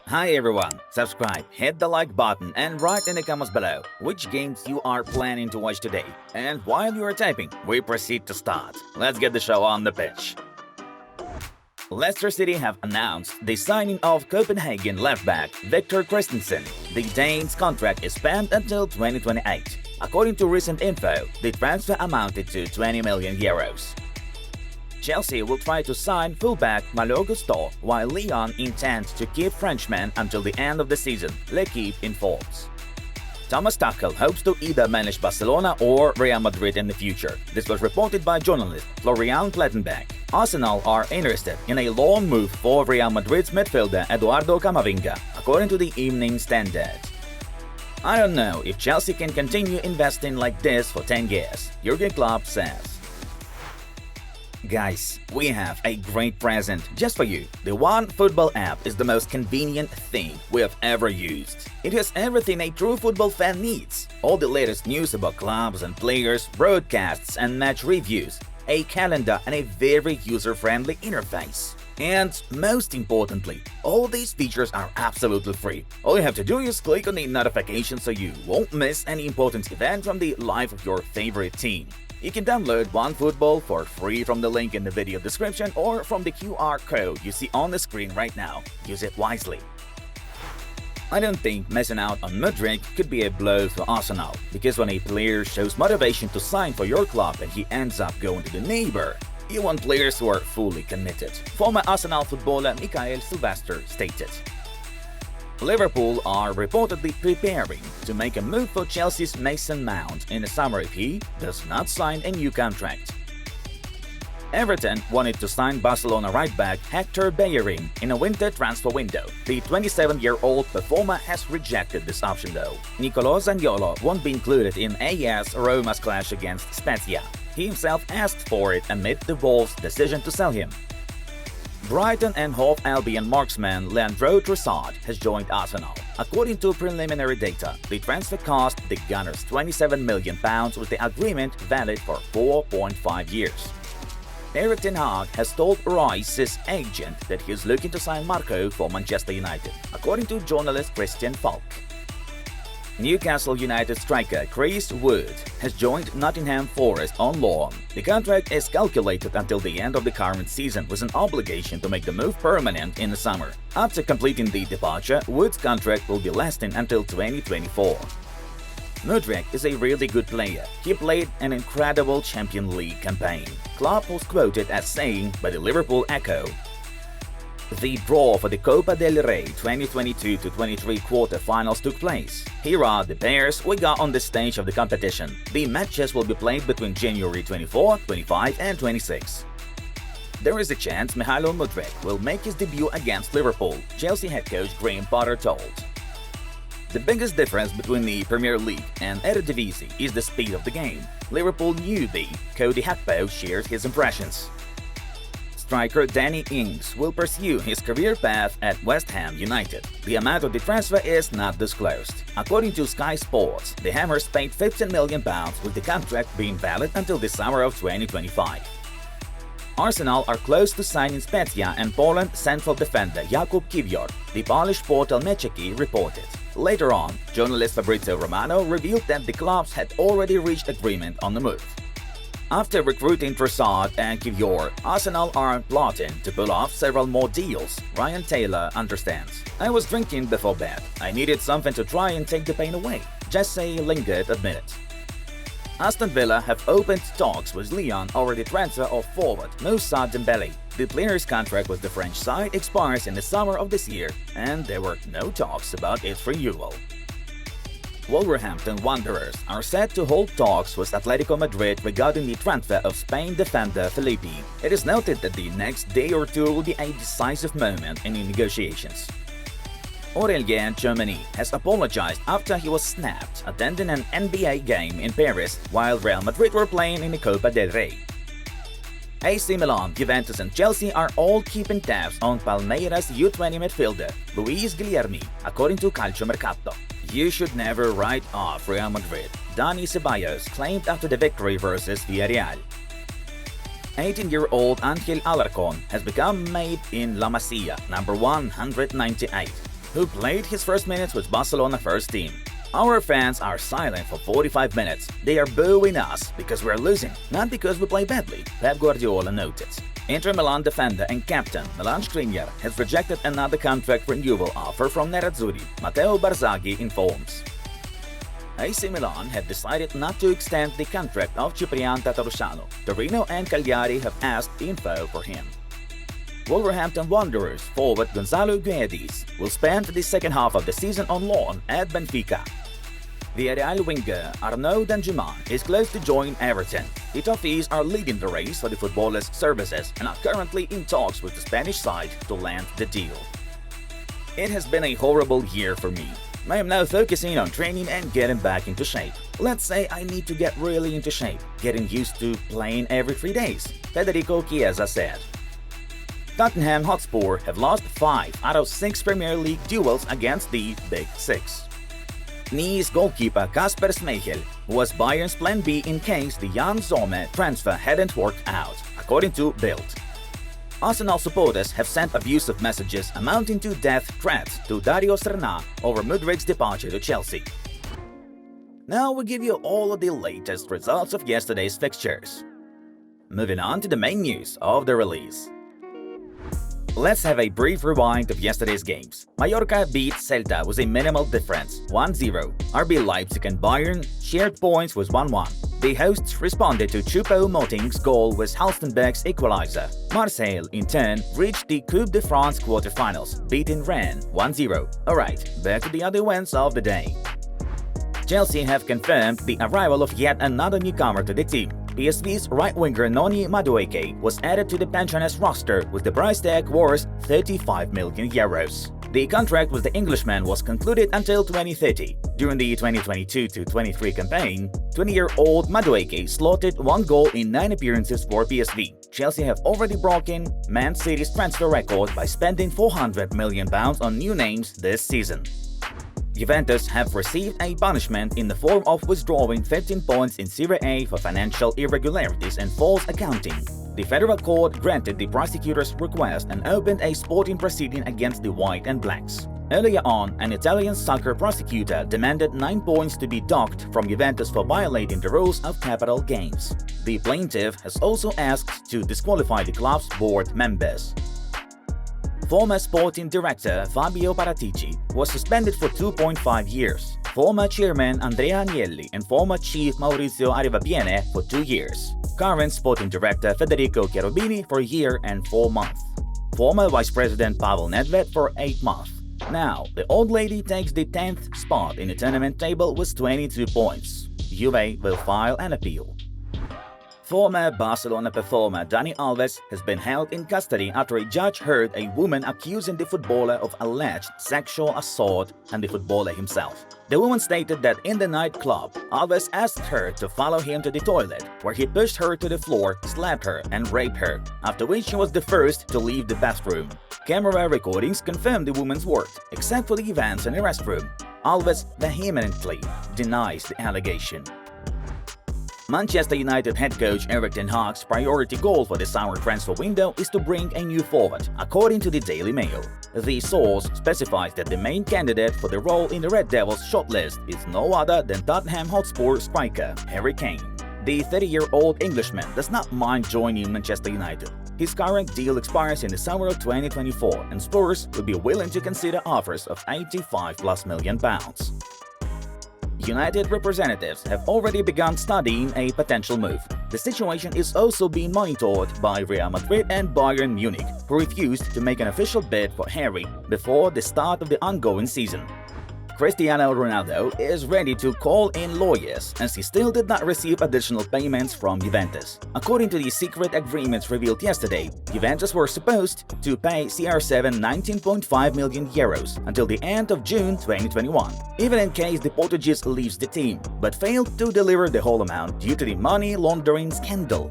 Hi everyone, subscribe, hit the like button and write in the comments below which games you are planning to watch today. And while you are typing, we proceed to start. Let's get the show on the pitch. Leicester City have announced the signing of Copenhagen left-back Victor Christensen. The Dane's contract is spanned until 2028. According to recent info, the transfer amounted to 20 million euros. Chelsea will try to sign fullback Malo Gusto, while Lyon intends to keep Frenchman until the end of the season, L'Equipe informs. Thomas Tuchel hopes to either manage Barcelona or Real Madrid in the future. This was reported by journalist Florian Plettenberg. Arsenal are interested in a loan move for Real Madrid's midfielder Eduardo Camavinga, according to the Evening Standard. I don't know if Chelsea can continue investing like this for 10 years, Jurgen Klopp says. Guys, we have a great present just for you. The One Football app is the most convenient thing we have ever used. It has everything a true football fan needs. All the latest news about clubs and players, broadcasts and match reviews, a calendar and a very user-friendly interface. And most importantly, all these features are absolutely free. All you have to do is click on the notification so you won't miss any important event from the life of your favorite team. You can download OneFootball for free from the link in the video description or from the QR code you see on the screen right now. Use it wisely. I don't think missing out on Mudryk could be a blow for Arsenal, because when a player shows motivation to sign for your club and he ends up going to the neighbor, you want players who are fully committed. Former Arsenal footballer Mikael Sylvester stated. Liverpool are reportedly preparing to make a move for Chelsea's Mason Mount in the summer if he does not sign a new contract. Everton wanted to sign Barcelona right-back Hector Bellerin in a winter transfer window. The 27-year-old performer has rejected this option though. Nicolo Zaniolo won't be included in AS Roma's clash against Spezia. He himself asked for it amid the Wolves' decision to sell him. Brighton and Hove Albion marksman Leandro Trossard has joined Arsenal. According to preliminary data, the transfer cost the Gunners £27 million with the agreement valid for 4.5 years. Erik ten Hag has told Royce's agent that he is looking to sign Marco for Manchester United, according to journalist Christian Falk. Newcastle United striker Chris Wood has joined Nottingham Forest on loan. The contract is calculated until the end of the current season with an obligation to make the move permanent in the summer. After completing the departure, Wood's contract will be lasting until 2024. Mudryk is a really good player. He played an incredible Champions League campaign. Klopp was quoted as saying by the Liverpool Echo, "The draw for the Copa del Rey 2022-23 quarter-finals took place. Here are the pairs we got on this stage of the competition. The matches will be played between January 24, 25 and 26. There is a chance Mykhailo Mudryk will make his debut against Liverpool," Chelsea head coach Graham Potter told. The biggest difference between the Premier League and Eredivisie is the speed of the game. Liverpool newbie Cody Gakpo shared his impressions. Striker Danny Ings will pursue his career path at West Ham United. The amount of the transfer is not disclosed. According to Sky Sports, the Hammers paid £15 million with the contract being valid until the summer of 2025. Arsenal are close to signing Spezia and Poland central defender Jakub Kiwior, the Polish portal Meczeki reported. Later on, journalist Fabrizio Romano revealed that the clubs had already reached agreement on the move. After recruiting Trossard and Kiwior, Arsenal are plotting to pull off several more deals, Ryan Taylor understands. "I was drinking before bed. I needed something to try and take the pain away," Jesse Lingard admitted. Aston Villa have opened talks with Lyon over the transfer of forward Moussa Dembele. The player's contract with the French side expires in the summer of this year, and there were no talks about its renewal. Wolverhampton Wanderers are set to hold talks with Atletico Madrid regarding the transfer of Spain defender Felipe. It is noted that the next day or two will be a decisive moment in the negotiations. Aurelien Tchouameni has apologized after he was snapped attending an NBA game in Paris while Real Madrid were playing in the Copa del Rey. AC Milan, Juventus and Chelsea are all keeping tabs on Palmeiras U20 midfielder Luis Guilherme, according to Calciomercato. "You should never write off Real Madrid," Dani Ceballos claimed after the victory versus Villarreal. 18-year-old Angel Alarcon has become made in La Masia, number 198. who played his first minutes with Barcelona first team. Our fans are silent for 45 minutes. They are booing us because we're losing, not because we play badly, Pep Guardiola noted. Inter Milan defender and captain Milan Skriniar has rejected another contract renewal offer from Nerazzurri, Matteo Barzaghi informs. AC Milan had decided not to extend the contract of Ciprian Tatarusanu. Torino and Cagliari have asked info for him. Wolverhampton Wanderers forward Gonzalo Guedes will spend the second half of the season on loan at Benfica. Villarreal winger Arnaud Danjuma is close to join Everton. The Toffees are leading the race for the footballer's services and are currently in talks with the Spanish side to land the deal. It has been a horrible year for me. I am now focusing on training and getting back into shape. Let's say I need to get really into shape, getting used to playing every 3 days, Federico Chiesa said. Tottenham Hotspur have lost 5 out of 6 Premier League duels against the Big Six. Nice goalkeeper Kasper Schmeichel was Bayern's plan B in case the Jan Sommer transfer hadn't worked out, according to Bild. Arsenal supporters have sent abusive messages amounting to death threats to Dario Srna over Mudrik's departure to Chelsea. Now we give you all of the latest results of yesterday's fixtures. Moving on to the main news of the release. Let's have a brief rewind of yesterday's games. Mallorca beat Celta with a minimal difference, 1-0. RB Leipzig and Bayern shared points with 1-1. The hosts responded to Choupo-Moting's goal with Halstenberg's equalizer. Marseille, in turn, reached the Coupe de France quarterfinals, beating Rennes 1-0. Alright, back to the other wins of the day. Chelsea have confirmed the arrival of yet another newcomer to the team. PSV's right winger Noni Madueke was added to the Pensioners roster with the price tag worth €35 million. The contract with the Englishman was concluded until 2030. During the 2022-23 campaign, 20-year-old Madueke slotted 1 goal in 9 appearances for PSV. Chelsea have already broken Man City's transfer record by spending £400 million on new names this season. Juventus have received a punishment in the form of withdrawing 15 points in Serie A for financial irregularities and false accounting. The federal court granted the prosecutor's request and opened a sporting proceeding against the White and Blacks. Earlier on, an Italian soccer prosecutor demanded 9 points to be docked from Juventus for violating the rules of capital gains. The plaintiff has also asked to disqualify the club's board members. Former sporting director Fabio Paratici was suspended for 2.5 years, former chairman Andrea Agnelli and former chief Maurizio Arrivapiene for 2 years, current sporting director Federico Cherubini for a year and 4 months, former vice president Pavel Nedved for 8 months. Now, the old lady takes the 10th spot in the tournament table with 22 points. Juve will file an appeal. Former Barcelona performer DANI ALVES has been held in custody after a judge heard a woman accusing the footballer of alleged sexual assault and the footballer himself. The woman stated that in the nightclub, Alves asked her to follow him to the toilet, where he pushed her to the floor, slapped her, and raped her, after which she was the first to leave the bathroom. Camera recordings confirm the woman's word, except for the events in the restroom. Alves vehemently denies the allegation. Manchester United head coach Erik ten Hag's priority goal for the summer transfer window is to bring a new forward, according to the Daily Mail. The source specifies that the main candidate for the role in the Red Devils' shortlist is no other than Tottenham Hotspur striker Harry Kane. The 30-year-old Englishman does not mind joining Manchester United. His current deal expires in the summer of 2024, and Spurs would be willing to consider offers of £85+ million. United representatives have already begun studying a potential move. The situation is also being monitored by Real Madrid and Bayern Munich, who refused to make an official bid for Harry before the start of the ongoing season. Cristiano Ronaldo is ready to call in lawyers as he still did not receive additional payments from Juventus. According to the secret agreements revealed yesterday, Juventus were supposed to pay CR7 €19.5 million until the end of June 2021, even in case the Portuguese leaves the team, but failed to deliver the whole amount due to the money laundering scandal.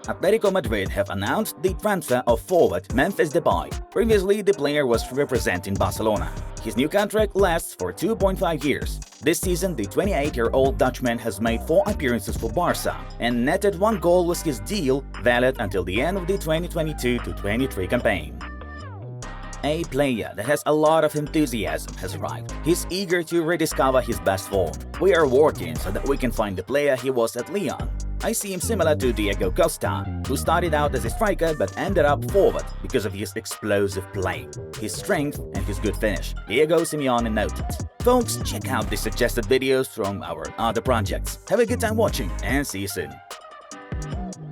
Atletico Madrid have announced the transfer of forward Memphis Depay. Previously, the player was representing Barcelona. His new contract lasts for 2.5 years. This season, the 28-year-old Dutchman has made 4 appearances for Barca and netted 1 goal with his deal valid until the end of the 2022-23 campaign. A player that has a lot of enthusiasm has arrived. He's eager to rediscover his best form. We are working so that we can find the player he was at Lyon. I see him similar to Diego Costa, who started out as a striker but ended up forward because of his explosive play, his strength and his good finish, Diego Simeone noted. Folks, check out the suggested videos from our other projects. Have a good time watching and see you soon.